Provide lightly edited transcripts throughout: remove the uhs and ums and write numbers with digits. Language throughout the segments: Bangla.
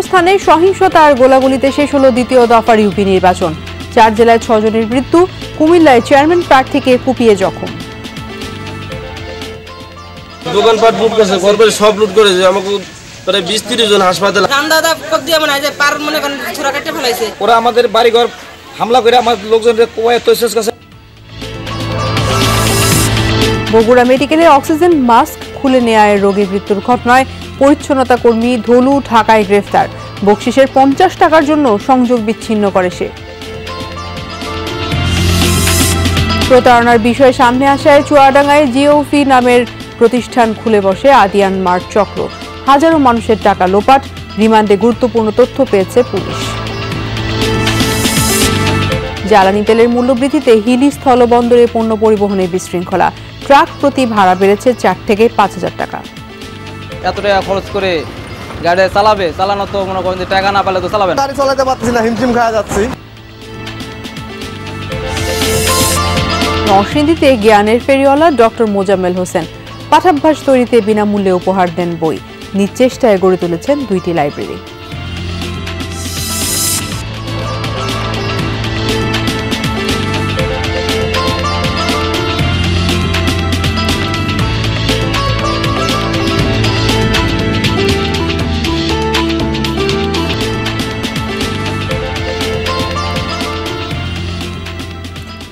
স্থানে সহিংসতার গোলাগুলিতে শেষ হলো দ্বিতীয় দফার ইউপি নির্বাচন। 4 জেলায় 6 জনের মৃত্যু, কুমিল্লায় চেয়ারম্যান প্রার্থীকে কুপিয়ে জখম। দোকানপাট লুট করেছে, ঘরবাড়ি সব লুট করেছে। আমাকে প্রায় 20-30 জন হাসপাতালে ওরা আমাদের বাড়িঘর হামলা করে আমার লোকজনের শেষ কাছে। বগুড়া মেডিকেলে অক্সিজেন মাস্ক খুলে নেয় রোগীর মৃত্যুর ঘটনায় পরিচ্ছন্নতা কর্মী ধলু ঢাকায় গ্রেফতার। বকশিসের 50 টাকার জন্য সংযোগ বিচ্ছিন্ন করে সে। প্রতারণার বিষয়ে সামনে আসায় চুয়াডাঙ্গায় জিওফি নামের প্রতিষ্ঠান খুলে বসে আদিয়ান মার্ট চক্র। হাজারো মানুষের টাকা লোপাট, রিমান্ডে গুরুত্বপূর্ণ তথ্য পেয়েছে পুলিশ। জ্বালানি তেলের মূল্যবৃদ্ধিতে হিলি স্থলবন্দরে পণ্য পরিবহনে বিশৃঙ্খলা। ট্রাক প্রতি ভাড়া বেড়েছে 4 থেকে 5,000 টাকা। এত টাকা খরচ করে গাড়ি চালানো তো মনে করেন যে টাকা না পেলে তো চালাবে না। গাড়ি চালাতে পারছি না, হিমশিম খাওয়া যাচ্ছি। নরসিংদীতে জ্ঞানের ফেরিওয়ালা ডক্টর মোজাম্মেল হোসেন পাঠাভ্যাস তৈরিতে বিনামূল্যে উপহার দেন বই। নিজ চেষ্টায় গড়ে তুলেছেন 2টি লাইব্রেরি।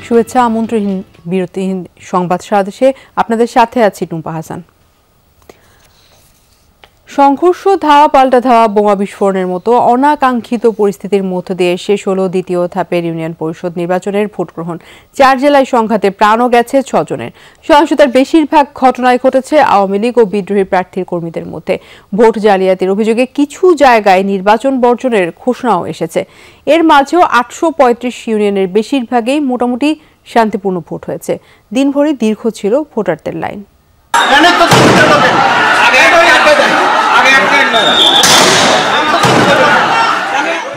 শুভেচ্ছা আমন্ত্রণহীন বিরতিহীন সংবাদ সাদেশে আপনাদের সাথে আছি টুম্পা হাসান। সংঘর্ষ, ধাওয়া পাল্টা ধাওয়া, বোমা বিস্ফোরণের মতো অনাকাঙ্ক্ষিত পরিস্থিতির মধ্য দিয়ে শেষ হলো দ্বিতীয় ধাপের ইউনিয়ন পরিষদ নির্বাচনের ভোট গ্রহণ। 4 জেলায় সংঘাতে প্রাণও গেছে 6 জনের। সহিংসতার বেশিরভাগ ঘটনায় ঘটেছে আওয়ামী লীগ ও বিদ্রোহী প্রার্থীর কর্মীদের মধ্যে। ভোট জালিয়াতির অভিযোগে কিছু জায়গায় নির্বাচন বর্জনের ঘোষণাও এসেছে। এর মাঝেও 835 ইউনিয়নের বেশিরভাগেই মোটামুটি শান্তিপূর্ণ ভোট হয়েছে। দিনভরই দীর্ঘ ছিল ভোটারদের লাইন।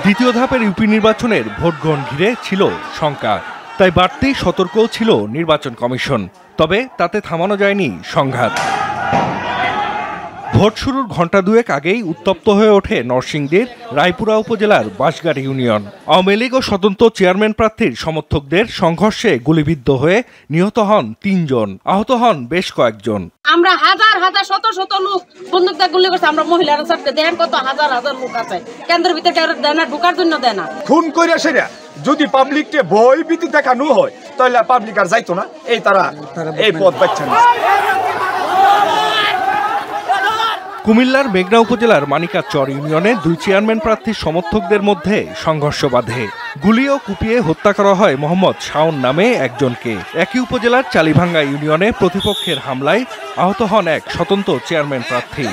দ্বিতীয় ধাপের ইউপি নির্বাচনের ভোট গ্রহণ ঘিরে ছিল শঙ্কা, তাই বাড়তি সতর্কও ছিল নির্বাচন কমিশন। তবে তাতে থামানো যায়নি সংঘাত। ভোট শুরুর ঘণ্টা দুয়েক আগেই উত্তপ্ত হয়ে ওঠে নরসিংদীর রায়পুরা উপজেলার বাঁশগাড়ি ইউনিয়ন। আওয়ামী লীগ ও স্বতন্ত্র চেয়ারম্যান প্রার্থীর সমর্থকদের সংঘর্ষে গুলিবিদ্ধ হয়ে নিহত হন 3 জন, আহত হন বেশ কয়েকজন। আমরা হাজার হাজার শত শত লোক বন্দুকটা গুলি করছে। আমরা মহিলারা সবকে দেখেন কত হাজার হাজার লোক আছে কেন্দ্রের ভিতরে দেয় না, ঢুকার জন্য দেয় না। খুন করে সেরা যদি পাবলিককে ভয় ভীতি দেখানো হয় তাহলে পাবলিক আর যাইতো না। এই তারা এই পথ বাছছে না। কুমিল্লার মেঘনা উপজেলার মানিকাচর ইউনিয়নে 2 চেয়ারম্যান প্রার্থীর সমর্থকদের মধ্যে সংঘর্ষ বাধে। গুলি ও কুপিয়ে হত্যা করা হয় মোহাম্মদ শাওন নামে একজনকে। একই উপজেলার চালিভাঙ্গা ইউনিয়নে প্রতিপক্ষের হামলায় আহত হন এক স্বতন্ত্র চেয়ারম্যান প্রার্থী।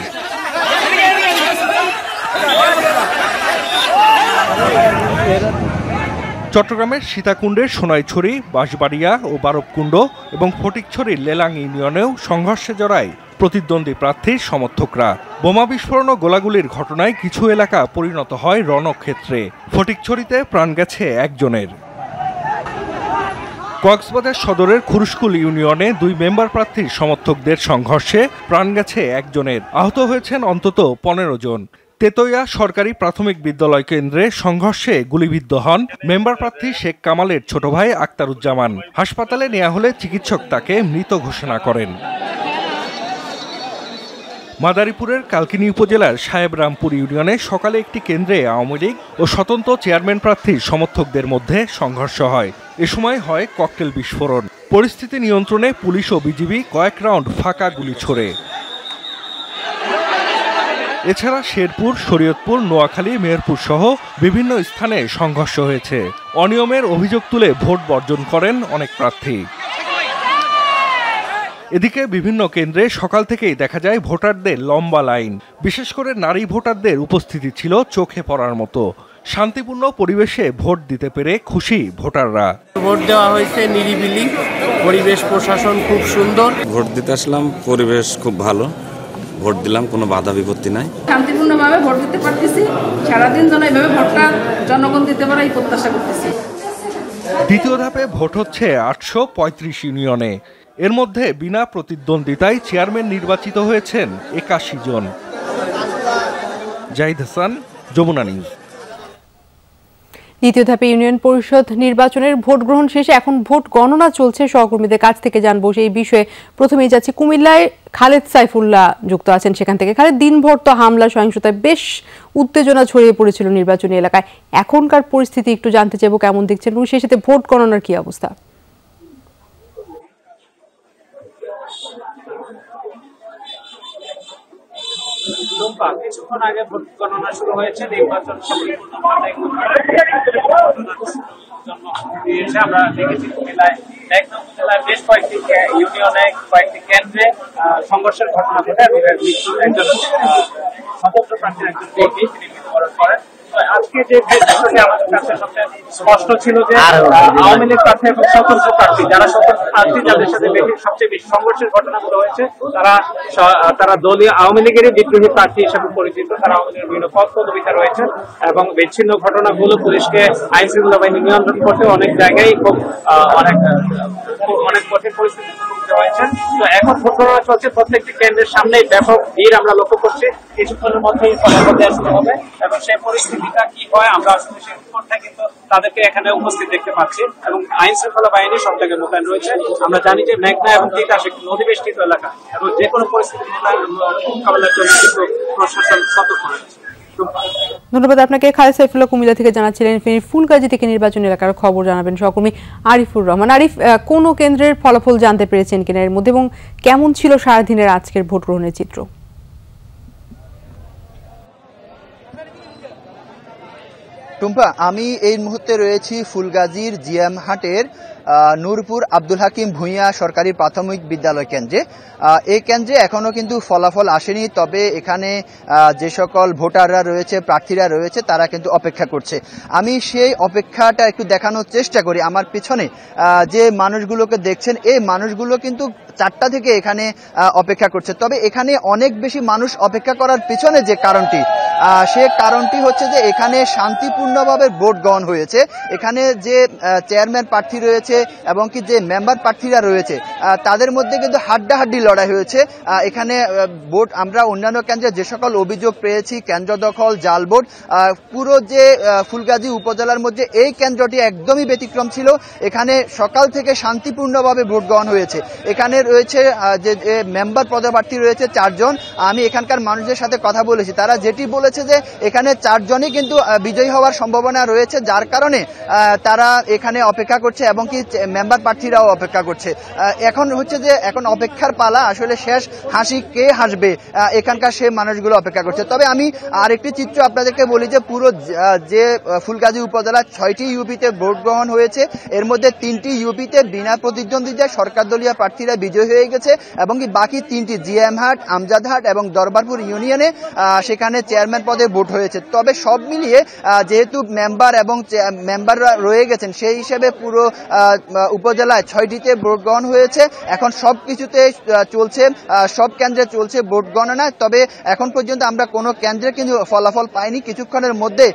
চট্টগ্রামের সীতাকুণ্ডের সোনাইছড়ি, বাঁশবাড়িয়া ও বারবকুণ্ড এবং ফটিকছড়ির লেলাং ইউনিয়নেও সংঘর্ষে জড়ায় প্রতিদ্বন্দ্বী প্রার্থীর সমর্থকরা। বোমা বিস্ফোরণ ও গোলাগুলির ঘটনায় কিছু এলাকা পরিণত হয় রণক্ষেত্রে। ফটিকছড়িতে প্রাণ গেছে একজনের। কক্সবাজার সদরের খুরুশকুল ইউনিয়নে 2 মেম্বার প্রার্থীর সমর্থকদের সংঘর্ষে প্রাণ গেছে একজনের, আহত হয়েছেন অন্তত 15 জন। তেতইয়া সরকারি প্রাথমিক বিদ্যালয় কেন্দ্রে সংঘর্ষে গুলিবিদ্ধ হন মেম্বার প্রার্থী শেখ কামালের ছোট ভাই আক্তারুজ্জামান। হাসপাতালে নেওয়া হলে চিকিৎসক তাকে মৃত ঘোষণা করেন। মাদারীপুরের কালকিনি উপজেলার সাহেবরামপুর ইউনিয়নে সকালে একটি কেন্দ্রে আওয়ামী লীগ ও স্বতন্ত্র চেয়ারম্যান প্রার্থীর সমর্থকদের মধ্যে সংঘর্ষ হয়। এ সময় হয় ককটেল বিস্ফোরণ। পরিস্থিতি নিয়ন্ত্রণে পুলিশ ও বিজিবি কয়েক রাউন্ড ফাঁকা গুলি ছোড়ে। এছাড়া শেরপুর, শরীয়তপুর, নোয়াখালী, মেহেরপুর সহ বিভিন্ন স্থানে সংঘর্ষ হয়েছে। অনিয়মের অভিযোগ তুলে ভোট বর্জন করেন অনেক প্রার্থী। এদিকে বিভিন্ন কেন্দ্রে সকাল থেকেই দেখা যায় ভোটারদের লম্বা লাইন। বিশেষ করে নারী ভোটারদের উপস্থিতি ছিল চোখে পড়ার মতো। শান্তিপূর্ণ পরিবেশে ভোট দিতে পেরে খুশি ভোটাররা। ভোট দেওয়া হয়েছে নিরিবিলি, পরিবেশ প্রশাসন খুব সুন্দর। ভোট দিতে আসলাম, পরিবেশ খুব ভালো, ভোট দিলাম, কোনো বাধা বিপত্তি নাই। শান্তিপূর্ণভাবে ভোট দিতে পারতেছি। সারাদিন যেন এইভাবে ভোটটা জনগণ দিতে পারে এই প্রত্যাশা করতেছি। দ্বিতীয় ধাপে ভোট হচ্ছে 835 ইউনিয়নে। এর মধ্যে বিনা প্রতিদ্বন্দ্বিতায় চেয়ারম্যান নির্বাচিত হয়েছেন 81 জন। জাহিদ হাসান, যমুনা নিউজ। দ্বিতীয় ধাপে ইউনিয়ন পরিষদ নির্বাচনের ভোট গ্রহণ শেষে এখন ভোট গণনা চলছে। সহকর্মীদের কাছ থেকে জানবো সেই বিষয়ে। প্রথমেই যাচ্ছি কুমিল্লায়, খালেদ সাইফুল্লাহ যুক্ত আছেন সেখান থেকে। খালেদ, দিনভর তো হামলা সহিংসতায় বেশ উত্তেজনা ছড়িয়ে পড়েছিল নির্বাচনী এলাকায়, এখনকার পরিস্থিতি একটু জানতে চাইবো কেমন দেখছেন এবং সেই সাথে ভোট গণনার কি অবস্থা? কিছুক্ষণ আগে ভোট গণনা শুরু হয়েছে। নির্বাচন আমরা দেখেছি কুমিল্লায় উপজেলায় বেশ কয়েকটি ইউনিয়নে কয়েকটি কেন্দ্রে সংঘর্ষের ঘটনা ঘটে এবং একজন স্বতন্ত্র প্রার্থীর একজন কর্মী তিনি মৃত্যুবরণ করেন। আজকে যে বিষয়টি আমাদের কাছে সবচেয়ে স্পষ্ট ছিল যে আওয়ামী লীগ প্রার্থী এবং স্বতন্ত্র প্রার্থী, যারা স্বতন্ত্র প্রার্থী যাদের সাথে সবচেয়ে বেশি সংঘর্ষের ঘটনাগুলো হয়েছে, তারা দলীয় আওয়ামী লীগেরই বিদ্রোহী প্রার্থী হিসেবে পরিচিত। তারা আওয়ামী লীগের বিভিন্ন পদ পদবিতে রয়েছেন এবং বিচ্ছিন্ন ঘটনাগুলো পুলিশকে আইন শৃঙ্খলা বাহিনী নিয়ন্ত্রণ করতে অনেক জায়গায় খুব অনেক কঠিন পরিস্থিতি হয়েছে। তো এখন ভোট গণনা চলছে, প্রত্যেকটি কেন্দ্রের সামনে ব্যাপক ভিড় আমরা লক্ষ্য করছি। কিছুক্ষণের মধ্যেই ফলাফল দেওয়া শুরু হবে এবং সেই পরিস্থিতিটা কি হয় আমরা আসলে সেই রিপোর্টটা কিন্তু তাদেরকে এখানে উপস্থিত দেখতে পাচ্ছি এবং আইন শৃঙ্খলা বাহিনী সব জায়গায় মোতায়েন রয়েছে। আমরা জানি যে মেঘনা এবং তিতাস একটি নদীবেষ্টিত এলাকা এবং যে কোনো পরিস্থিতি মোকাবেলার জন্য কিন্তু প্রশাসন সতর্ক রয়েছে। ধন্যবাদ আপনাকে। খালেদ সাইফুল্লাহ কুমিল্লা থেকে জানাচ্ছিলেন। ফেনীর ফুলগাজী থেকে নির্বাচন এলাকার খবর জানাবেন সহকর্মী আরিফুর রহমান। আরিফ, কোন কেন্দ্রের ফলাফল জানতে পেরেছেন কিনা এর মধ্যে এবং কেমন ছিল সারাদিনের আজকের ভোট গ্রহণের চিত্র? টুম্পা, আমি এই মুহূর্তে রয়েছি ফুলগাজীর জিএম হাটের নূরপুর আব্দুল হাকিম ভূঁইয়া সরকারি প্রাথমিক বিদ্যালয় কেন্দ্রে। এই কেন্দ্রে এখনো কিন্তু ফলাফল আসেনি, তবে এখানে যে সকল ভোটাররা রয়েছে, প্রার্থীরা রয়েছে, তারা কিন্তু অপেক্ষা করছে। আমি সেই অপেক্ষাটা একটু দেখানোর চেষ্টা করি। আমার পিছনে যে মানুষগুলোকে দেখছেন, এই মানুষগুলো কিন্তু 4টা থেকে এখানে অপেক্ষা করছে। তবে এখানে অনেক বেশি মানুষ অপেক্ষা করার পিছনে যে কারণটি, সে কারণটি হচ্ছে যে এখানে শান্তিপূর্ণভাবে ভোট গ্রহণ হয়েছে। এখানে যে চেয়ারম্যান প্রার্থী রয়েছে এবং কি যে মেম্বার প্রার্থীরা রয়েছে, তাদের মধ্যে কিন্তু হাড্ডাহাড্ডি লড়াই হয়েছে। এখানে ভোট আমরা অন্যান্য কেন্দ্রে যে সকল অভিযোগ পেয়েছি, কেন্দ্র দখল, জাল ভোট, পুরো যে ফুলগাজী উপজেলার মধ্যে এই কেন্দ্রটি একদমই ব্যতিক্রম ছিল। এখানে সকাল থেকে শান্তিপূর্ণভাবে ভোট গ্রহণ হয়েছে। এখানে রয়েছে যে মেম্বার পদপ্রার্থী রয়েছে 4 জন। আমি এখানকার মানুষদের সাথে কথা বলেছি, তারা যেটি বলেছে যে এখানে 4 জনই কিন্তু বিজয়ী হওয়ার সম্ভাবনা রয়েছে, যার কারণে তারা এখানে অপেক্ষা করছে এবং কি মেম্বার প্রার্থীরাও অপেক্ষা করছে। এখন হচ্ছে যে এখন অপেক্ষার পালা, আসলে শেষ হাসি কে হাসবে এখানকার সে মানুষগুলো অপেক্ষা করছে। তবে আমি আরেকটি চিত্র আপনাদেরকে বলি যে পুরো যে ফুলগাজী উপজেলার 6টি ইউপিতে ভোট গ্রহণ হয়েছে, এর মধ্যে 3টি ইউপিতে বিনা প্রতিদ্বন্দ্বিতায় সরকার দলীয় প্রার্থীরা বিজয়ী হয়ে গেছে এবং কি বাকি 3টি জিএমহাট, আমজাদহাট এবং দরবারপুর ইউনিয়নে সেখানে চেয়ারম্যান পদে ভোট হয়েছে। তবে সব মিলিয়ে যেহেতু মেম্বার এবং মেম্বাররা রয়ে গেছেন, সেই হিসেবে পুরো উপজেলায় 6টিতে ভোট গ্রহণ হয়েছে। এখন সব কিছুতে চলছে, সব কেন্দ্রে চলছে ভোট গণনা। তবে এখন পর্যন্ত আমরা কোনো কেন্দ্রে কিন্তু ফলাফল পাইনি। কিছুক্ষণের মধ্যে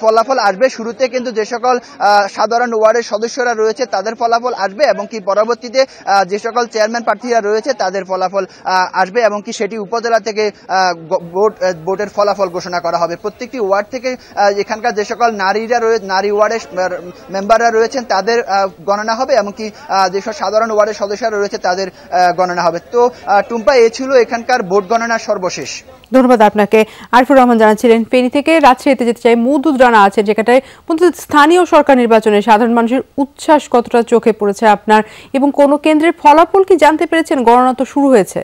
ফলাফল আসবে। শুরুতে কিন্তু যে সকল সাধারণ ওয়ার্ডের সদস্যরা রয়েছে তাদের ফলাফল আসবে এবং কি পরবর্তীতে যে সকল চেয়ারম্যান প্রার্থীরা রয়েছে তাদের ফলাফল আসবে এবং কি সেটি উপজেলা থেকে ভোটের ফলাফল ঘোষণা করা হবে। প্রত্যেকটি ওয়ার্ড থেকে এখানকার যে সকল নারী ওয়ার্ডের মেম্বাররা রয়েছেন তাদের গণনা হবে এবং কি যেসব সাধারণ ওয়ার্ডের সদস্যরা রয়েছে তাদের গণনা হবে। তো টুম্পা, এ ছিল এখানকার ভোট গণনার সর্বশেষ। ধন্যবাদ আপনাকে। আরিফুর রহমান জানাচ্ছিলেন ফেনী থেকে। রাজশাহীতে যেতে চাই, মওদুদ রানা আছে যেখানটায় স্থানীয় সরকার নির্বাচনে সাধারণ মানুষের উচ্ছ্বাস কতটা চোখে পড়েছে আপনার, এবং কোন কেন্দ্রের ফলাফল কি জানতে পেরেছেন? গণনা তো শুরু হয়েছে।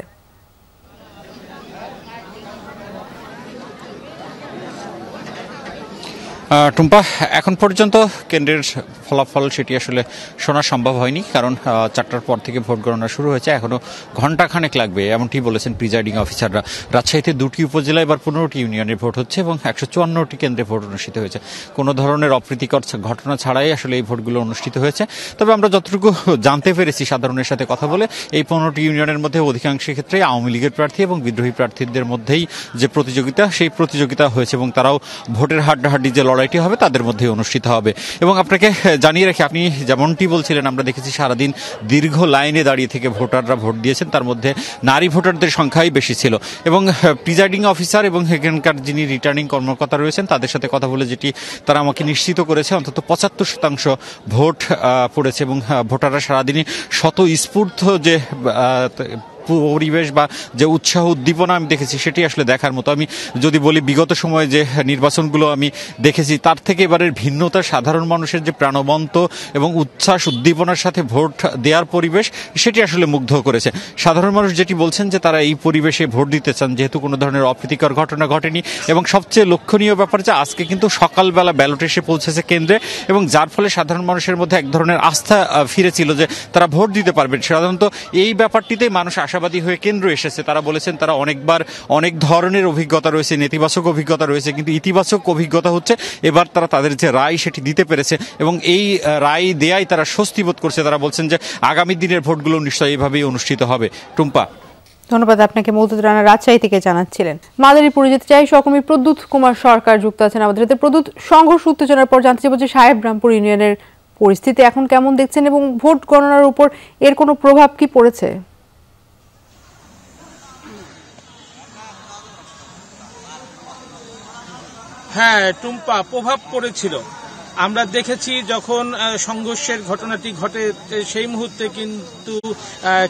টুম্পা, এখন পর্যন্ত কেন্দ্রের ফলাফল সেটি আসলে শোনা সম্ভব হয়নি, কারণ 4টার পর থেকে ভোট গণনা শুরু হয়েছে। এখনও ঘণ্টাখানেক লাগবে এমনটি বলেছেন প্রিজাইডিং অফিসাররা। রাজশাহীতে 2টি উপজেলায় এবার 15টি ইউনিয়নের ভোট হচ্ছে এবং 154টি কেন্দ্রে ভোট অনুষ্ঠিত হয়েছে। কোনো ধরনের অপ্রীতিকর ঘটনা ছাড়াই আসলে এই ভোটগুলো অনুষ্ঠিত হয়েছে। তবে আমরা যতটুকু জানতে পেরেছি সাধারণের সাথে কথা বলে, এই 15টি ইউনিয়নের মধ্যে অধিকাংশ ক্ষেত্রে আওয়ামী লীগের প্রার্থী এবং বিদ্রোহী প্রার্থীদের মধ্যেই যে প্রতিযোগিতা, সেই প্রতিযোগিতা হয়েছে এবং তারাও ভোটের হাড্ডাহাড্ডি যে লড়াই লড়াইটি হবে তাদের মধ্যে অনুষ্ঠিত হবে। এবং আপনাকে জানিয়ে রাখি, আপনি যেমনটি বলছিলেন, আমরা দেখেছি সারাদিন দীর্ঘ লাইনে দাঁড়িয়ে থেকে ভোটাররা ভোট দিয়েছেন, তার মধ্যে নারী ভোটারদের সংখ্যাই বেশি ছিল। এবং প্রিজাইডিং অফিসার এবং এখানকার যিনি রিটার্নিং কর্মকর্তা রয়েছেন তাদের সাথে কথা বলে যেটি তারা আমাকে নিশ্চিত করেছে, অন্তত 75% ভোট পড়েছে এবং ভোটাররা সারাদিনই স্বতঃস্ফূর্ত যে পরিবেশ বা যে উৎসাহ উদ্দীপনা আমি দেখেছি সেটি আসলে দেখার মতো। আমি যদি বলি বিগত সময়ে যে নির্বাচনগুলো আমি দেখেছি তার থেকে এবারের ভিন্নতা, সাধারণ মানুষের যে প্রাণবন্ত এবং উচ্ছ্বাস উদ্দীপনার সাথে ভোট দেওয়ার পরিবেশ, সেটি আসলে মুগ্ধ করেছে। সাধারণ মানুষ যেটি বলছেন যে তারা এই পরিবেশে ভোট দিতে চান, যেহেতু কোনো ধরনের অপ্রীতিকর ঘটনা ঘটেনি। এবং সবচেয়ে লক্ষণীয় ব্যাপার যে আজকে কিন্তু সকালবেলা ব্যালট এসে পৌঁছেছে কেন্দ্রে, এবং যার ফলে সাধারণ মানুষের মধ্যে এক ধরনের আস্থা ফিরেছিল যে তারা ভোট দিতে পারবেন। সাধারণত এই ব্যাপারটিতে মানুষ আশাবাদী হয়ে কেন্দ্র এসেছে। তারা বলেছেন তারা অনেকবার অনেক ধরনের অভিজ্ঞতা রয়েছে, নেতিবাচক অভিজ্ঞতা রয়েছে, কিন্তু ইতিবাচক অভিজ্ঞতা হচ্ছে এবার তারা তাদের যে রায় সেটি দিতে পেরেছে এবং এই রায় দেয়াই তারা স্বস্তি বোধ করছে। তারা বলছেন যে আগামী দিনের ভোটগুলো নিশ্চয়ই এইভাবেই অনুষ্ঠিত হবে। টুম্পা, ধন্যবাদ আপনাকে। মওদুদ রানা রাজশাহী থেকে জানাচ্ছিলেন। মাদারীপুরে যেতে চাই, সহকর্মী প্রদ্যুৎ কুমার সরকার যুক্ত আছেন আমাদের সাথে। প্রদ্যুৎ, সংঘর্ষ উত্তেজনার পর জানতে চাইব যে সাহেবরামপুর ইউনিয়নের পরিস্থিতি এখন কেমন দেখছেন এবং ভোট গণনার উপর এর কোনো প্রভাব কি পড়েছে? হ্যাঁ টুম্পা, প্রভাব পড়েছিল। আমরা দেখেছি যখন সংঘর্ষের ঘটনাটি ঘটে সেই মুহূর্তে কিন্তু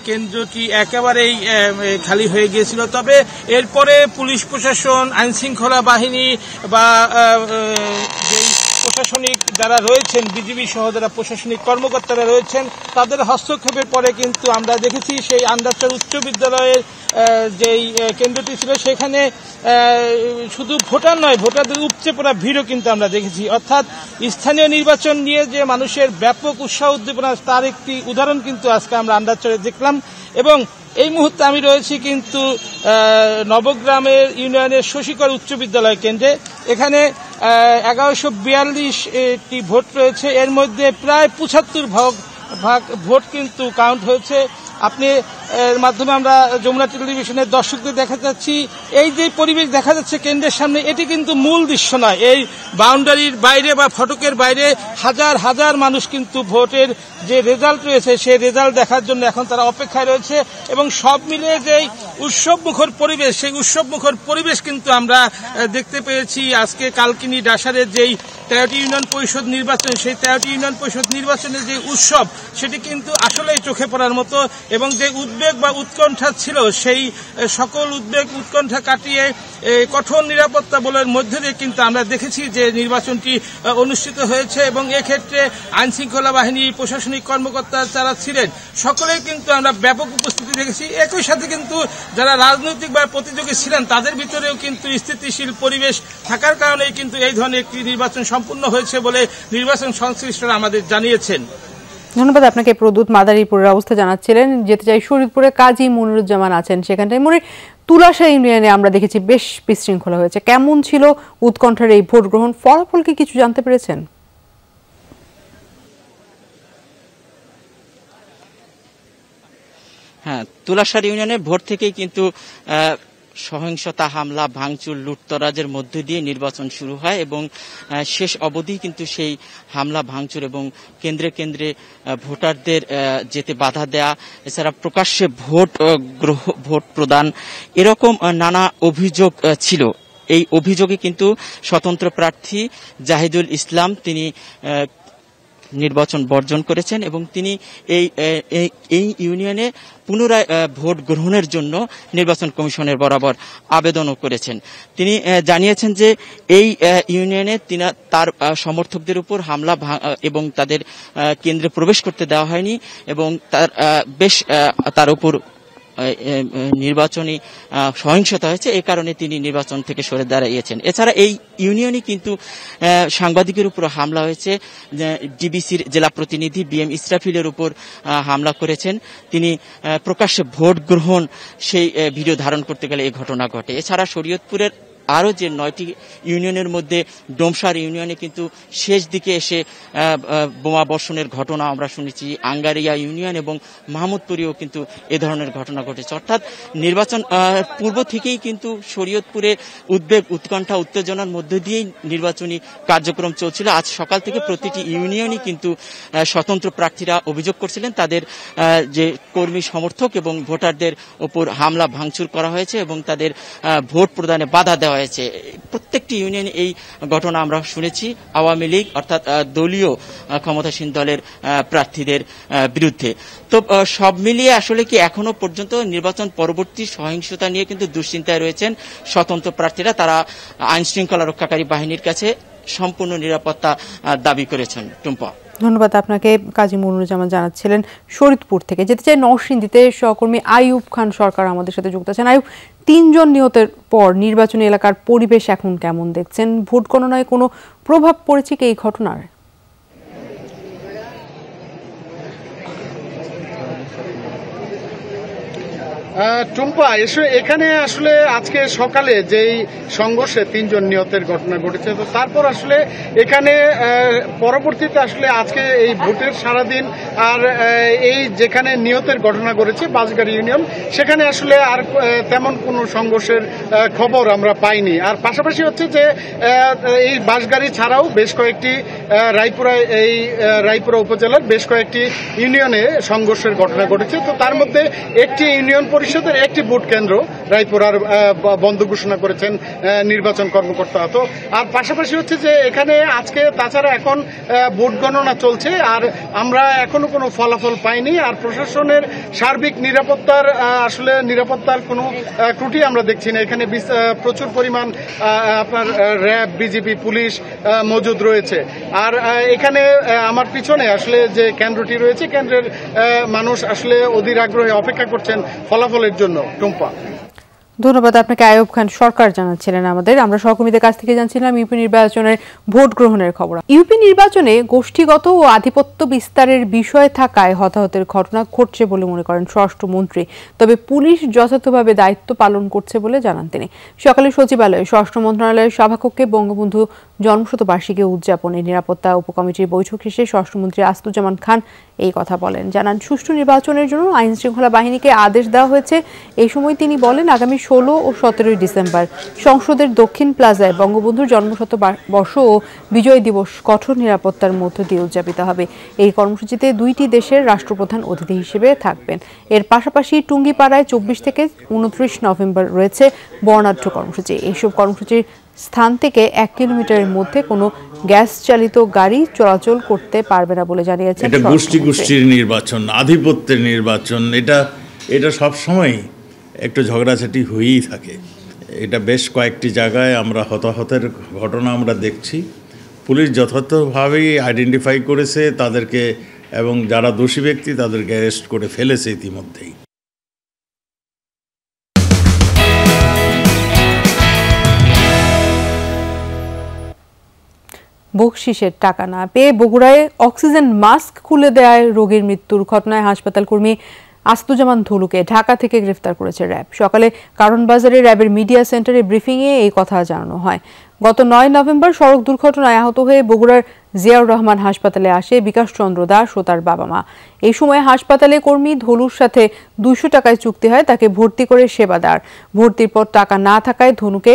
কেন্দ্রটি একেবারেই খালি হয়ে গিয়েছিল। তবে এরপরে পুলিশ প্রশাসন, আইনশৃঙ্খলা বাহিনী বা যেই প্রশাসনিক যারা রয়েছেন, বিজিবি সহ যারা প্রশাসনিক কর্মকর্তারা রয়েছেন, তাদের হস্তক্ষেপের পরে কিন্তু আমরা দেখেছি সেই আন্দাজচার উচ্চ বিদ্যালয়ের যেই কেন্দ্রটি ছিল সেখানে শুধু ভোটার নয়, ভোটারদের উপচে পড়া ভিড়ও কিন্তু আমরা দেখেছি। অর্থাৎ স্থানীয় নির্বাচন নিয়ে যে মানুষের ব্যাপক উৎসাহ উদ্দীপনা, তার একটি উদাহরণ কিন্তু আজকে আমরা আন্দাজচারে দেখলাম। এবং এই মুহূর্তে আমি রয়েছি কিন্তু নবগ্রামের ইউনিয়নের শশীকর উচ্চ বিদ্যালয় কেন্দ্রে। এখানে 1142টি ভোট রয়েছে, এর মধ্যে প্রায় 75 ভাগ ভোট কিন্তু কাউন্ট হয়েছে। আপনি এর মাধ্যমে আমরা যমুনা টেলিভিশনের দর্শকদের দেখা যাচ্ছি, এই যে পরিবেশ দেখা যাচ্ছে কেন্দ্রের সামনে, এটি কিন্তু মূল দৃশ্য নয়। এই বাউন্ডারির বাইরে বা ফটকের বাইরে হাজার হাজার মানুষ কিন্তু ভোটের যে রেজাল্ট রয়েছে সেই রেজাল্ট দেখার জন্য এখন তারা অপেক্ষায় রয়েছে। এবং সব মিলিয়ে যেই উৎসবমুখর পরিবেশ, সেই উৎসবমুখর পরিবেশ কিন্তু আমরা দেখতে পেয়েছি আজকে কালকিনি ডাসারের যেই 13টি ইউনিয়ন পরিষদ নির্বাচন, সেই 13টি ইউনিয়ন পরিষদ নির্বাচনের যে উৎসব সেটি কিন্তু আসলেই চোখে পড়ার মতো। এবং যে উদ্বেগ বা উৎকণ্ঠা ছিল, সেই সকল উদ্বেগ উৎকণ্ঠা কাটিয়ে কঠোর নিরাপত্তা বলের মধ্যে দিয়ে কিন্তু আমরা দেখেছি যে নির্বাচনটি অনুষ্ঠিত হয়েছে। এবং এক্ষেত্রে আইনশৃঙ্খলা বাহিনী, প্রশাসনিক কর্মকর্তা যারা ছিলেন সকলেই কিন্তু আমরা ব্যাপক উপস্থিতি দেখেছি। একই সাথে কিন্তু যারা রাজনৈতিক বা প্রতিযোগী ছিলেন তাদের ভিতরেও কিন্তু স্থিতিশীল পরিবেশ থাকার কারণেই কিন্তু এই ধরনের একটি নির্বাচন সম্পূর্ণ হয়েছে বলে নির্বাচন সংশ্লিষ্টরা আমাদের জানিয়েছেন। ধন্যবাদ আপনাকে প্রদ্যুৎ। মাদারীপুরের অবস্থা জানাচ্ছিলেন। যেতে চাই শরীয়তপুরে, কাজী মনিরুজ্জামান আছেন সেখানটায়। মনির, তুলাশা ইউনিয়নে আমরা দেখেছি বেশ বিশৃঙ্খলা হয়েছে, কেমন ছিল উৎকণ্ঠার এই ভোট গ্রহণ, ফলাফল কি কিছু জানতে পেরেছেন? হ্যাঁ, তুলাশার ইউনিয়নে ভোর থেকেই কিন্তু সহিংসতা, হামলা, ভাঙচুর, লুটতরাজের মধ্য দিয়ে নির্বাচন শুরু হয় এবং শেষ অবধি কিন্তু সেই হামলা, ভাঙচুর এবং কেন্দ্রে কেন্দ্রে ভোটারদের যেতে বাধা দেয়া, এছাড়া প্রকাশ্যে ভোট প্রদান, এরকম নানা অভিযোগ ছিল। এই অভিযোগে কিন্তু স্বতন্ত্র প্রার্থী জাহিদুল ইসলাম তিনি নির্বাচন বর্জন করেছেন এবং তিনি এই ইউনিয়নে পুনরায় ভোট গ্রহণের জন্য নির্বাচন কমিশনের বরাবর আবেদনও করেছেন। তিনি জানিয়েছেন যে এই ইউনিয়নে তার সমর্থকদের উপর হামলা এবং তাদের কেন্দ্রে প্রবেশ করতে দেওয়া হয়নি এবং তার উপর নির্বাচনী সহিংসতা হয়েছে, এই কারণে তিনি নির্বাচন থেকে সরে দাঁড়িয়েছেন। এছাড়া এই ইউনিয়নে কিন্তু সাংবাদিকের উপর হামলা হয়েছে। ডিবিসির জেলা প্রতিনিধি BM ইসরাফিলের উপর হামলা করেছেন। তিনি প্রকাশ্যে ভোট গ্রহণ সেই ভিডিও ধারণ করতে গেলে এই ঘটনা ঘটে। এছাড়া শরীয়তপুরের আরও যে 9টি ইউনিয়নের মধ্যে ডোমসার ইউনিয়নে কিন্তু শেষ দিকে এসে বোমা বর্ষণের ঘটনা আমরা শুনেছি। আঙ্গারিয়া ইউনিয়ন এবং মাহমুদপুরেও কিন্তু এ ধরনের ঘটনা ঘটেছে। অর্থাৎ নির্বাচন পূর্ব থেকেই কিন্তু শরীয়তপুরে উদ্বেগ, উৎকণ্ঠা, উত্তেজনার মধ্যে দিয়েই নির্বাচনী কার্যক্রম চলছিল। আজ সকাল থেকে প্রতিটি ইউনিয়নই কিন্তু স্বতন্ত্র প্রার্থীরা অভিযোগ করছিলেন তাদের যে কর্মী সমর্থক এবং ভোটারদের উপর হামলা ভাঙচুর করা হয়েছে এবং তাদের ভোট প্রদানে বাধা দেওয়া হয়েছে। প্রত্যেকটি ইউনিয়নে এই ঘটনা আমরা শুনেছি আওয়ামী লীগ অর্থাৎ দলীয় ক্ষমতাসীন দলের প্রার্থীদের বিরুদ্ধে। তো সব মিলিয়ে আসলে কি এখনো পর্যন্ত নির্বাচন পরবর্তী সহিংসতা নিয়ে কিন্তু দুশ্চিন্তায় রয়েছেন স্বতন্ত্র প্রার্থীরা। তারা আইন শৃঙ্খলা রক্ষাকারী বাহিনীর কাছে সম্পূর্ণ নিরাপত্তা দাবি করেছেন। টুম্পা, ধন্যবাদ আপনাকে। কাজী মনিরুজ্জামান জানাচ্ছিলেন ফরিদপুর থেকে। যেতে চাই নরসিংদীতে, সহকর্মী আইয়ুব খান সরকার আমাদের সাথে যুক্ত আছেন। আইয়ুব, 3 জন নিহতের পর নির্বাচনী এলাকার পরিবেশ এখন কেমন দেখছেন? ভোট গণনায় কোনো প্রভাব পড়েছে কি এই ঘটনার? টুম্পা, এখানে আসলে আজকে সকালে যেই সংঘর্ষে 3 জন নিহতের ঘটনা ঘটেছে, তো তারপর আসলে এখানে পরবর্তীতে আসলে আজকে এই ভোটের সারাদিন আর এই যেখানে নিহতের ঘটনা ঘটেছে বাঁশগাড়ি ইউনিয়ন, সেখানে আসলে আর তেমন কোনো সংঘর্ষের খবর আমরা পাইনি। আর পাশাপাশি হচ্ছে যে এই বাঁশগাড়ি ছাড়াও বেশ কয়েকটি রায়পুরা উপজেলার বেশ কয়েকটি ইউনিয়নে সংঘর্ষের ঘটনা ঘটেছে। তো তার মধ্যে একটি ইউনিয়ন পরিষদের একটি ভোট কেন্দ্র রায়পুরার বন্ধ ঘোষণা করেছেন নির্বাচন কর্মকর্তা। তো আর পাশাপাশি হচ্ছে যে এখানে আজকে তাছাড়া এখন ভোট গণনা চলছে আর আমরা এখনো কোনো ফলাফল পাইনি। আর প্রশাসনের সার্বিক নিরাপত্তার কোনো ত্রুটি আমরা দেখছি না। এখানে প্রচুর পরিমাণ আপনার র্যাব, বিজিবি, পুলিশ মজুদ রয়েছে। আর এখানে আমার পিছনে আসলে যে কেন্দ্রটি রয়েছে, কেন্দ্রের মানুষ আসলে অধীর আগ্রহে অপেক্ষা করছেন ফলাফলের জন্য। টুম্পা, ধন্যবাদ আপনাকে। আইয়ুব খান সরকার জানাচ্ছিলেন আমাদের। আমরা সহকর্মীদের কাছ থেকে জানছিলাম ইউপি নির্বাচনের ভোট গ্রহণের খবর। ইউপি নির্বাচনে গোষ্ঠীগত ও আধিপত্য বিস্তারের বিষয় থাকায় হতাহতের ঘটনা ঘটছে বলে মনে করেন স্বরাষ্ট্রমন্ত্রী। তবে পুলিশ যথাযথভাবে দায়িত্ব পালন করছে বলে জানান তিনি। সকালে সচিবালয়ে স্বরাষ্ট্র মন্ত্রণালয়ের সভাকক্ষে বঙ্গবন্ধু জন্মশতবার্ষিকী উদযাপনে নিরাপত্তা উপকমিটির বৈঠক শেষে স্বরাষ্ট্রমন্ত্রী আসাদুজ্জামান খান এই কথা বলেন। জানান, সুষ্ঠু নির্বাচনের জন্য আইন শৃঙ্খলা বাহিনীকে আদেশ দেওয়া হয়েছে। এই সময় তিনি বলেন, আগামী 16 ও 17 ডিসেম্বর সংসদের দক্ষিণ প্লাজায় বঙ্গবন্ধুর জন্মশতবর্ষ ও বিজয় দিবস কঠোর নিরাপত্তার মধ্য দিয়ে উদযাপিত হবে। এই কর্মসূচিতে 2টি দেশের রাষ্ট্রপ্রধান অতিথি হিসেবে থাকবেন। এর পাশাপাশি টুঙ্গিপাড়ায় 24 থেকে 29 নভেম্বর রয়েছে বর্ণাঢ্য কর্মসূচি। এইসব কর্মসূচির স্থান থেকে 1 কিলোমিটারের মধ্যে কোনো গ্যাস চালিত গাড়ি চলাচল করতে পারবে না বলে জানিয়েছেন। এটা গোষ্ঠীর নির্বাচন, আধিপত্যের নির্বাচন, এটা সবসময় একটু ঝগড়াঝাটি হয়েই থাকে। এটা বেশ কয়েকটি জায়গায় আমরা হতাহতের ঘটনা আমরা দেখছি। পুলিশ যথাযথভাবেই আইডেন্টিফাই করেছে তাদেরকে এবং যারা দোষী ব্যক্তি তাদেরকে অ্যারেস্ট করে ফেলেছে ইতিমধ্যেই। বকশিসের টাকা না পেয়ে বগুড়ায় অক্সিজেন মাস্ক খুলে দেওয়ায় রোগীর মৃত্যুর ঘটনায় হাসপাতাল কর্মী আসাদুজ্জামান ধুলুকে ঢাকা থেকে গ্রেফতার করেছে র্যাব। সকালে কারণ বাজারে র্যাবের মিডিয়া সেন্টারে ব্রিফিংয়ে এই কথা জানানো হয়। গত 9 নভেম্বর সড়ক দুর্ঘটনায় আহত হয়ে বগুড়ার জিয়াউর রহমান হাসপাতালে আসে বিকাশ চন্দ্র দাস ও তার বাবা মা। এই সময় হাসপাতালে কর্মী ধনুর সাথে 200 টাকায় চুক্তি হয় তাকে ভর্তি করে সেবা দেওয়ার। ভর্তির পর টাকা না থাকায় ধনুকে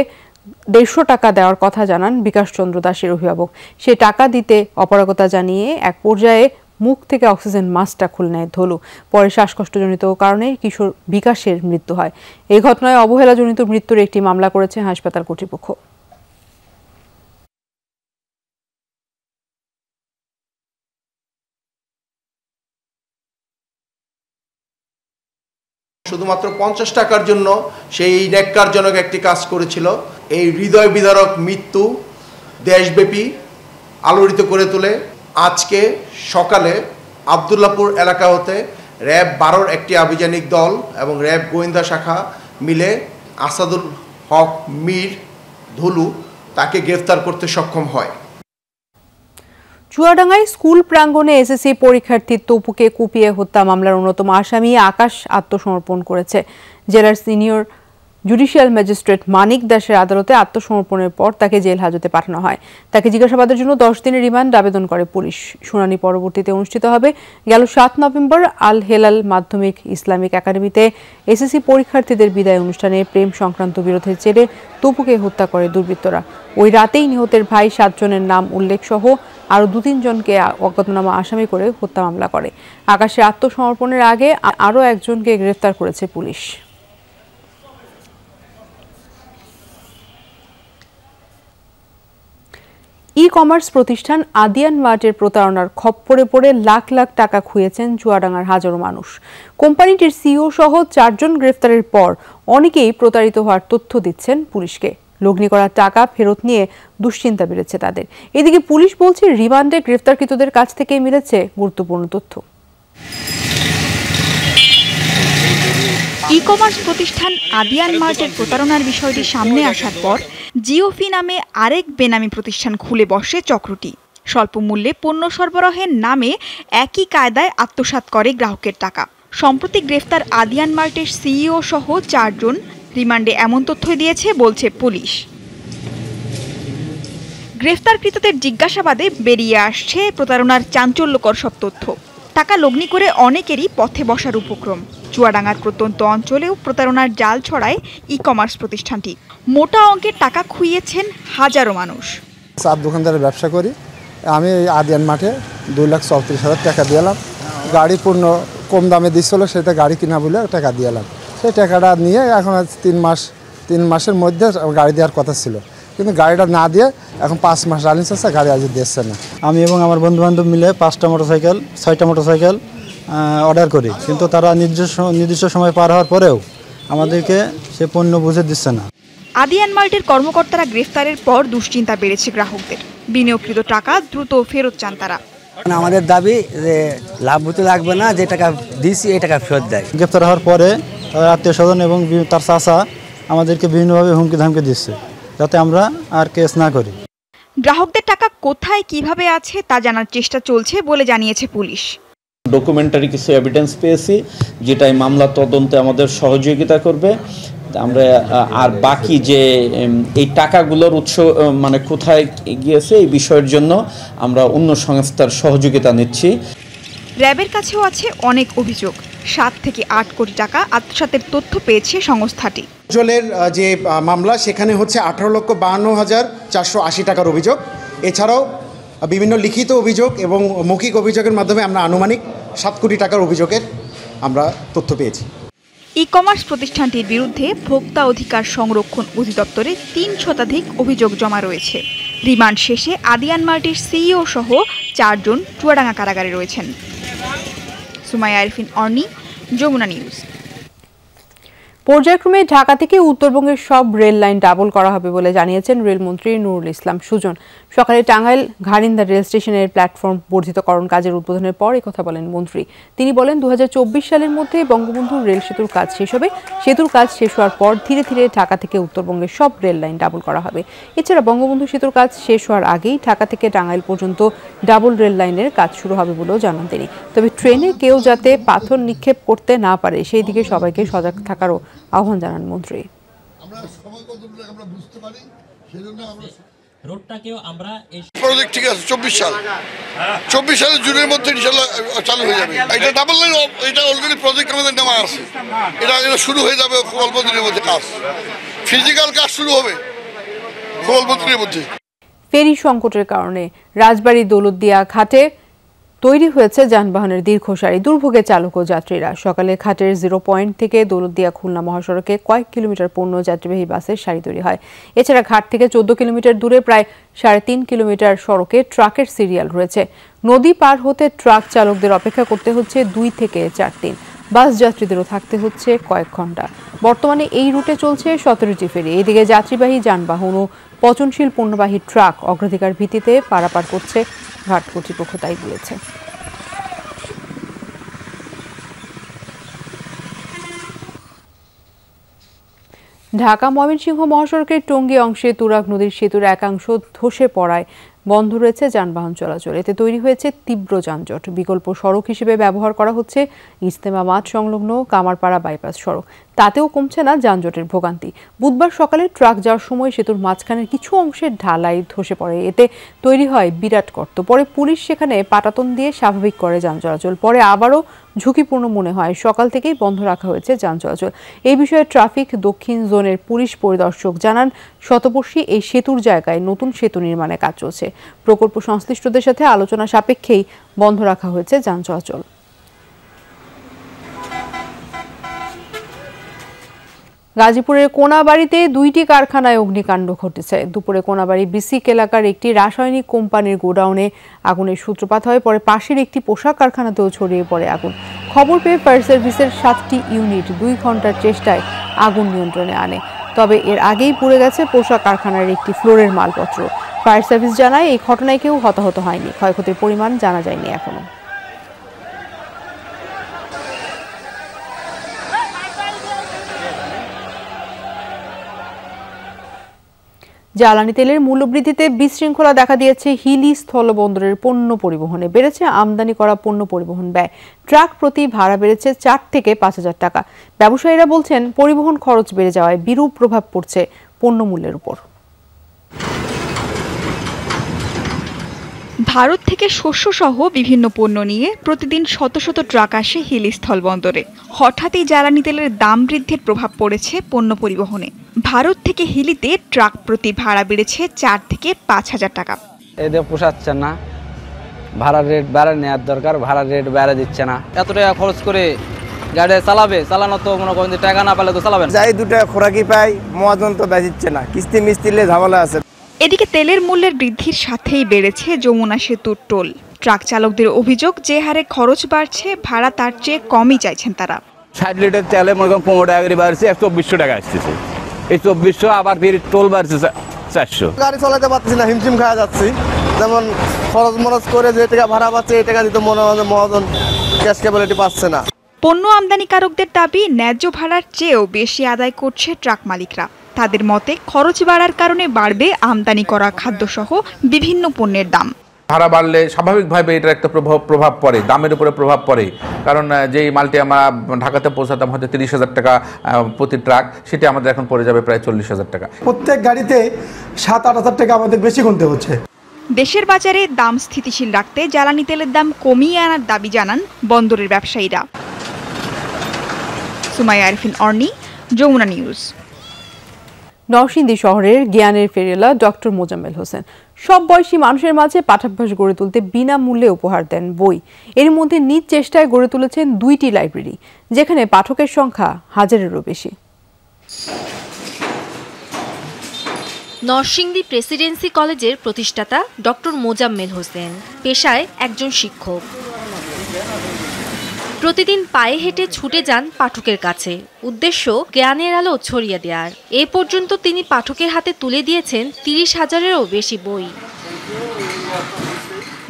150 টাকা দেওয়ার কথা জানান বিকাশ চন্দ্র দাসের অভিভাবক। সে টাকা দিতে অপারগতা জানিয়ে এক পর্যায়ে মুখ থেকে অক্সিজেন মাস্কটা খুলে নেয় ধলু। পরে শ্বাসকষ্টজনিত কারণে কিশোর বিকাশের মৃত্যু হয়। এই ঘটনায় অবহেলাজনিত মৃত্যুর একটি মামলা করেছে হাসপাতাল কর্তৃপক্ষ। শুধুমাত্র 50 টাকার জন্য সেই ন্যাক্কারজনক একটি কাজ করেছিল। এই হৃদয় বিদারক মৃত্যু দেশব্যাপী আলোড়িত করে তোলে। আজকে সকালে আবদুল্লাপুর এলাকা হতে র্যাব 12-র একটি আভিযানিক দল এবং র্যাব গোয়েন্দা শাখা মিলে আসাদুল হক মীর ধুলু তাকে গ্রেফতার করতে সক্ষম হয়। চুয়াডাঙ্গায় স্কুল প্রাঙ্গণে এসএসসি পরীক্ষার্থী তপুকে কুপিয়ে হত্যা মামলার অন্যতম আসামি আকাশ আত্মসমর্পণ করেছে। জেলার সিনিয়র জুডিশিয়াল ম্যাজিস্ট্রেট মানিক দাসের আদালতে আত্মসমর্পণের পর তাকে জেল হাজতে পাঠানো হয়। তাকে জিজ্ঞাসাবাদের জন্য 10 দিনের রিমান্ড আবেদন করে পুলিশ। শুনানি পরবর্তীতে অনুষ্ঠিত হবে। গেল 7 নভেম্বর আল হেলাল মাধ্যমিক ইসলামিক একাডেমিতে এসএসসি পরীক্ষার্থীদের বিদায় অনুষ্ঠানে প্রেম সংক্রান্ত বিরোধের জেরে তপুকে হত্যা করে দুর্বৃত্তরা। ওই রাতেই নিহতের ভাই 7 জনের নাম উল্লেখ সহ আরও 2-3 জনকে অজ্ঞাতনামা আসামি করে হত্যা মামলা করে। আকাশের আত্মসমর্পণের আগে আরও একজনকে গ্রেফতার করেছে পুলিশ। ই-কমার্স প্রতিষ্ঠান আদিয়ান মার্টের প্রতারণার খপ্পরে পড়ে লাখ লাখ টাকা খুইয়েছেন চুয়াডাঙ্গার হাজারো মানুষ। কোম্পানিটির সিইও সহ 4 জন গ্রেফতারের পর অনেকেই প্রতারিত হওয়ার তথ্য দিচ্ছেন পুলিশকে। লগ্নি করা টাকা ফেরত নিয়ে দুশ্চিন্তা বেড়েছে তাদের। এদিকে পুলিশ বলছে রিমান্ডে গ্রেফতারকৃতদের কাছ থেকে মিলেছে গুরুত্বপূর্ণ তথ্য। ই-কমার্স প্রতিষ্ঠান আদিয়ান মার্টের প্রতারণার বিষয়টি সামনে আসার পর জিওফি নামে আরেক বেনামি প্রতিষ্ঠান খুলে বসে চক্রটি। স্বল্প মূল্যে পণ্য সরবরাহের নামে একই কায়দায় আত্মসাৎ করে গ্রাহকের টাকা। সম্প্রতি গ্রেফতার আদিয়ান মার্টের সিইও সহ 4 জন রিমান্ডে এমন তথ্য দিয়েছে বলছে পুলিশ। গ্রেফতারকৃতদের জিজ্ঞাসাবাদে বেরিয়ে আসছে প্রতারণার চাঞ্চল্যকর সব তথ্য। টাকা লগ্নি করে অনেকেরই পথে বসার উপক্রম। চুয়াডাঙ্গার প্রত্যন্ত অঞ্চলেও প্রতারণার জাল ছড়ায় ই-কমার্স প্রতিষ্ঠানটি। মোটা অঙ্কের টাকা খুইয়েছেন হাজারো মানুষ। চার দোকানদারের ব্যবসা করি আমি। আদিয়ান মাঠে 2,34,000 টাকা দিলাম। গাড়ি পূর্ণ কম দামে দিচ্ছিল, সেটা গাড়ি কিনা বলে টাকা দিলাম। সেই টাকাটা নিয়ে এখন 3 মাসের মধ্যে গাড়ি দেওয়ার কথা ছিল, কিন্তু গাড়িটা না দিয়ে এখন 5 মাস রানিং চলছে, গাড়ি আজ দিচ্ছে না। আমি এবং আমার বন্ধুবান্ধব মিলে 6টা মোটরসাইকেল অর্ডার করি, কিন্তু তারা নির্দিষ্ট সময় পার হওয়ার পরেও আমাদেরকে সে পণ্য বুঝে দিচ্ছে না। আদিয়ান মার্টের কর্মকর্তারা গ্রেফতারের পর দুশ্চিন্তা বেড়েছে গ্রাহকদের। বিনিয়োগকৃত টাকা দ্রুত ফেরত চান তারা। আমাদের দাবি যে লাভ হতে লাগবে না, যে টাকা দিয়েছি এই টাকা ফেরত দেয়। গ্রেফতার হওয়ার পরে তার আত্মীয়স্বজন এবং তার চাচা আমাদেরকে বিভিন্নভাবে হুমকি ধামকি দিচ্ছে যাতে আমরা আর কেস না করি। গ্রাহকদের টাকা কোথায় কিভাবে আছে তা জানার চেষ্টা চলছে বলে জানিয়েছে পুলিশ। ডকুমেন্টারি কিছু এভিডেন্স পেয়েছি যেটা এই মামলা তদন্তে আমাদের সহযোগিতা করবে। আমরা আর বাকি যে এই টাকাগুলোর উৎস মানে কোথায় গিয়েছে এই বিষয়ের জন্য আমরা অন্য সংস্থার সহযোগিতা নিচ্ছি। র্যাবের কাছেও আছে অনেক অভিযোগ। 7 থেকে 8 কোটি টাকা আত্মসাতের তথ্য পেয়েছে সংস্থাটি। অঞ্চলের যে মামলা সেখানে হচ্ছে 18,52,480 টাকার অভিযোগ। এছাড়াও বিভিন্ন লিখিত অভিযোগ এবং মৌখিক অভিযোগের মাধ্যমে আমরা আনুমানিক 7 কোটি টাকার অভিযোগের আমরা তথ্য পেয়েছি। ই-কমার্স প্রতিষ্ঠানটির বিরুদ্ধে ভোক্তা অধিকার সংরক্ষণ অধিদপ্তরে 3 শতাধিক অভিযোগ জমা রয়েছে। রিমান্ড শেষে আদিয়ান মার্টের সিইও সহ 4 জন চুয়াডাঙ্গা কারাগারে রয়েছেন। সুমাইয়া আরফিন অর্নি, যমুনা নিউজ। পর্যায়ক্রমে ঢাকা থেকে উত্তরবঙ্গের সব রেল লাইন ডাবল করা হবে বলে জানিয়েছেন রেলমন্ত্রী নুরুল ইসলাম সুজন। সকালে টাঙ্গাইল ঘাড়িন্দা রেল স্টেশনের প্ল্যাটফর্ম বর্ধিতকরণ কাজের উদ্বোধনের পর কথা বলেন মন্ত্রী। তিনি বলেন 2024 সালের মধ্যে বঙ্গবন্ধু রেল সেতুর কাজ শেষ হবে। সেতুর কাজ শেষ হওয়ার পর ধীরে ধীরে ঢাকা থেকে উত্তরবঙ্গের সব রেল লাইন ডাবল করা হবে। এছাড়া বঙ্গবন্ধু সেতুর কাজ শেষ হওয়ার আগেই ঢাকা থেকে টাঙ্গাইল পর্যন্ত ডাবল রেল লাইনের কাজ শুরু হবে বলেও জানান তিনি। তবে ট্রেনে কেউ যাতে পাথর নিক্ষেপ করতে না পারে সেই দিকে সবাইকে সজাগ থাকারও আহ্বান জানান মন্ত্রী। প্রজেক্ট ঠিক আছে 24 সালের জুনের মধ্যে ইনশাআল্লাহ চালু হয়ে যাবে। এটা ডাবল লাইন, এটা অলরেডি প্রজেক্ট আমাদের নেওয়া আছে। এটা শুরু হয়ে যাবে খুব অল্প দিনের মধ্যে। কাজ ফিজিক্যাল কাজ শুরু হবে খুব অল্প দিনের মধ্যে। ফেরি সংকটের কারণে রাজবাড়ী দৌলতদিয়া ঘাটে তৈরি হয়েছে যানবাহনের দীর্ঘ সারি। দুর্ভোগে চালক ও যাত্রীরা। সকালে ঘাটের 0 পয়েন্ট থেকে দৌলতদিয়া খুলনা মহাসড়কে কয়েক কিলোমিটার পণ্য যাত্রীবাহী বাসের সারি তৈরি হয়। এছাড়া ঘাট থেকে 14 কিলোমিটার দূরে প্রায় 3.5 কিলোমিটার সড়কে ট্রাকের সিরিয়াল রয়েছে। নদী পার হতে ট্রাক চালকদের অপেক্ষা করতে হচ্ছে 2 থেকে 4 দিন। বাস যাত্রীদেরও থাকতে হচ্ছে কয়েক ঘন্টা। বর্তমানে এই রুটে চলছে 17টি ফেরি। এদিকে যাত্রীবাহী যানবাহন ও পচনশীল পণ্যবাহী ট্রাক অগ্রাধিকার ভিত্তিতে পারাপার করছে ঘাট কর্তৃপক্ষ, তাই বলেছে। ঢাকা ময়মনসিংহ মহাসড়কের টঙ্গী অংশে তুরাগ নদীর সেতুর একাংশ ধসে পড়ায় বন্ধ রয়েছে যানবাহন চলাচল। এতে তৈরি হয়েছে তীব্র যানজট। বিকল্প সড়ক হিসেবে ব্যবহার করা হচ্ছে ইজতেমা মাঠ সংলগ্ন কামারপাড়া বাইপাস সড়ক। তাতেও কমছে না যানজটের ভোগান্তি। বুধবার সকালে ট্রাক যাওয়ার সময় সেতুর মাঝখানের কিছু অংশের ঢালাই ধসে পড়ে। এতে তৈরি হয় বিরাট গর্ত। পরে পুলিশ সেখানে পাটাতন দিয়ে স্বাভাবিক করে যান চলাচল। পরে আবারও ঝুঁকিপূর্ণ মনে হয় সকাল থেকেই বন্ধ রাখা হয়েছে যান চলাচল। এই বিষয়ে ট্রাফিক দক্ষিণ জোনের পুলিশ পরিদর্শক জানান, শতবর্ষী এই সেতুর জায়গায় নতুন সেতু নির্মাণে কাজ চলছে। প্রকল্প সংশ্লিষ্টদের সাথে আলোচনা সাপেক্ষেই বন্ধ রাখা হয়েছে যান চলাচল। গাজীপুরের কোনাবাড়িতে 2টি কারখানায় অগ্নিকাণ্ড ঘটেছে। দুপুরে কোনাবাড়ি বিসিক এলাকার একটি রাসায়নিক কোম্পানির গোডাউনে আগুনের সূত্রপাত হয়। পরে পাশের একটি পোশাক কারখানাতেও ছড়িয়ে পড়ে আগুন। খবর পেয়ে ফায়ার সার্ভিসের 7টি ইউনিট 2 ঘন্টার চেষ্টায় আগুন নিয়ন্ত্রণে আনে। তবে এর আগেই পুড়ে গেছে পোশাক কারখানার একটি ফ্লোরের মালপত্র। ফায়ার সার্ভিস জানায় এই ঘটনায় কেউ হতাহত হয়নি। ক্ষয়ক্ষতির পরিমাণ জানা যায়নি এখনো। জ্বালানি তেলের মূল্যবৃদ্ধিতে বিশৃঙ্খলা দেখা দিয়েছে হিলি স্থলবন্দরের পণ্য পরিবহনে। বেড়েছে আমদানি করা পণ্য পরিবহন ব্যয়। ট্রাক প্রতি ভাড়া বেড়েছে 4 থেকে 5,000 টাকা। ব্যবসায়ীরা বলছেন পরিবহন খরচ বেড়ে যাওয়ায় বিরূপ প্রভাব পড়ছে পণ্য মূল্যের উপর। ভারত থেকে শস্য সহ বিভিন্ন পণ্য নিয়ে প্রতিদিন শত শত ট্রাক আসে হিলি স্থলবন্দরে। হঠাৎই জ্বালানি তেলের দাম বৃদ্ধির প্রভাব পড়েছে পণ্য পরিবহনে। ভারত থেকে হিলিতে ট্রাক প্রতি ভাড়া বেড়েছে 4 থেকে 5,000 টাকা। এদের পোষাচ্ছে না, ভাড়ার রেট বাড়া নেওয়ার দরকার, ভাড়ার রেট বাড়া দিচ্ছে না। এত টাকা খরচ করে গাড়ি চালানো তো মনে করেন টাকা না পেলে তো চালাবেন। যাই 2 টাকা খোরাকি পাই, মহাজন তো বেচিচ্ছে না, কিস্তি মিস্তিলে ঝামেলা আছে। এদিকে তেলের মূল্যের বৃদ্ধির সাথেই বেড়েছে যমুনা সেতুর টোল। ট্রাক চালকদের অভিযোগ, যে হারে খরচ বাড়ছে ভাড়া তার চেয়ে কমই চাইছেন তারা। 60 লিটার তেলে মনে করেন 15 টাকা করে বাড়ছে, 2400 টাকা আসতেছে। এই 2400 আবার ফির টোল বাড়ছে 400। গাড়ি চালাতে পারতেছি না, হিমশিম খাওয়া যাচ্ছি। যেমন খরচ মরচ করে যে টাকা ভাড়া পাচ্ছে এই টাকা দিতে মহাজন ক্যাশ ক্যাপাবিলিটি পাচ্ছে না। পণ্য আমদানিকারকদের দাবি, ন্যায্য ভাড়ার চেয়েও বেশি আদায় করছে ট্রাক মালিকরা। তাদের মতে খরচ বাড়ার কারণে বাড়বে আমদানি করা খাদ্যসহ বিভিন্ন পণ্যের দাম। ভাড়া বাড়লে স্বাভাবিকভাবে এটার একটা প্রভাব পড়ে, দামের উপরে প্রভাব পড়ে। কারণ যেই মালটি আমরা ঢাকাতে পৌঁছাতাম হয়তো 30,000 টাকা প্রতি ট্রাক, সেটা আমাদের এখন পড়ে যাবে প্রায় 40,000 টাকা। প্রত্যেক গাড়িতে 7-8 হাজার টাকা আমাদের বেশি গুনতে হচ্ছে। দেশের বাজারে দাম স্থিতিশীল রাখতে জ্বালানি তেলের দাম কমিয়ে আনার দাবি জানান বন্দরের ব্যবসায়ীরা। সুমাইয়া আরিফিন অর্নি, যমুনা নিউজ। নরসিংদী শহরের জ্ঞানের ফেরিওয়ালা ডক্টর মোজাম্মেল হোসেন সব বয়সী মানুষের মাঝে পাঠাভ্যাস গড়ে তুলতে বিনামূল্যে উপহার দেন বই। এর মধ্যে নিজ চেষ্টায় গড়ে তুলেছেন 2টি লাইব্রেরি, যেখানে পাঠকের সংখ্যা 1000-এরও বেশি। নরসিংদী প্রেসিডেন্সি কলেজের প্রতিষ্ঠাতা ডক্টর মোজাম্মেল হোসেন পেশায় একজন শিক্ষক। প্রতিদিন পায়ে হেঁটে ছুটে যান পাঠকের কাছে, উদ্দেশ্য জ্ঞানের আলো ছড়িয়ে দেওয়ার। এ পর্যন্ত তিনি পাঠকের হাতে তুলে দিয়েছেন 30,000-এরও বেশি বই।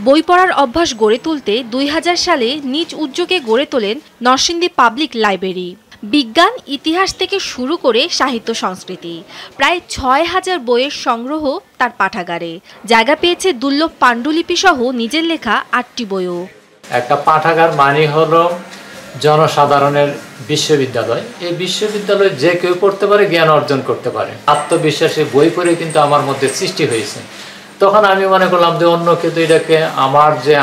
বই পড়ার অভ্যাস গড়ে তুলতে 2000 সালে নিজ উদ্যোগে গড়ে তোলেন নরসিংদী পাবলিক লাইব্রেরি। বিজ্ঞান, ইতিহাস থেকে শুরু করে সাহিত্য সংস্কৃতি, প্রায় 6000 বইয়ের সংগ্রহ তার পাঠাগারে। জায়গা পেয়েছে দুর্লভ পাণ্ডুলিপি সহ নিজের লেখা 8টি বইও। একটা পাঠাগার মানে হলো জনসাধারণের বিশ্ববিদ্যালয়। এই বিশ্ববিদ্যালয়ে যে কেউ পড়তে পারে, জ্ঞান অর্জন করতে পারে। আত্মবিশ্বাসে বই পড়ে কিন্তু আমার মধ্যে সৃষ্টি হয়েছে। তখন আমি মনে করলাম যে অন্য কিন্তু এটাকে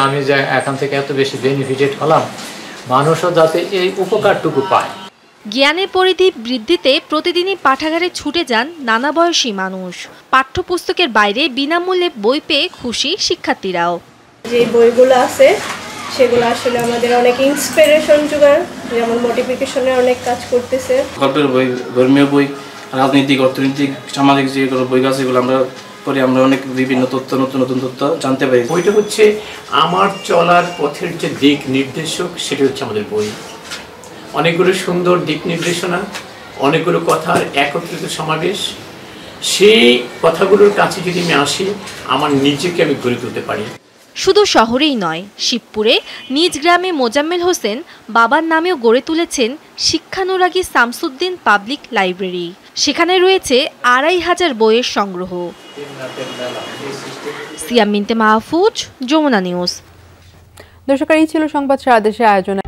আমি যে এখান থেকে এত বেশি বেনিফিটেড হলাম, মানুষও যাতে এই উপকারটুকু পায়। জ্ঞানের পরিধি বৃদ্ধিতে প্রতিদিনই পাঠাগারে ছুটে যান নানা বয়সী মানুষ। পাঠ্যপুস্তকের বাইরে বিনামূল্যে বই পেয়ে খুশি শিক্ষার্থীরাও। যে বইগুলো আছে সেগুলো আসলে আমাদের অনেক ইন্সপিরেশন যোগায়, যেমন মোটিভেশনের অনেক কাজ করতেছে। গল্পের বই, ধর্মীয় বই, রাজনৈতিক, অর্থনৈতিক, সামাজিক যে বই আছে সেগুলো আমরা পরে আমরা অনেক বিভিন্ন তথ্য, নতুন নতুন তথ্য জানতে পারি। বইটা হচ্ছে আমার চলার পথের যে দিক নির্দেশক, সেটা হচ্ছে আমাদের বই। অনেকগুলো সুন্দর দিক নির্দেশনা, অনেকগুলো কথার একত্রিত সমাবেশ। সেই কথাগুলোর কাছে যদি আমি আসি, আমার নিজেকে আমি গড়ে তুলতে পারি। শুধু শহরেই নয়, শিবপুরে নিজ গ্রামে মোজাম্মেল হোসেন বাবার নামেও গড়ে তুলেছেন শিক্ষানুরাগী শামসুদ্দিন পাবলিক লাইব্রেরি। সেখানে রয়েছে 2500 বইয়ের সংগ্রহ। সিয়াম মিন্তে মাহফুজ, যমুনা নিউজ। দর্শক, এই ছিল সংবাদ সারা দেশে আয়োজনে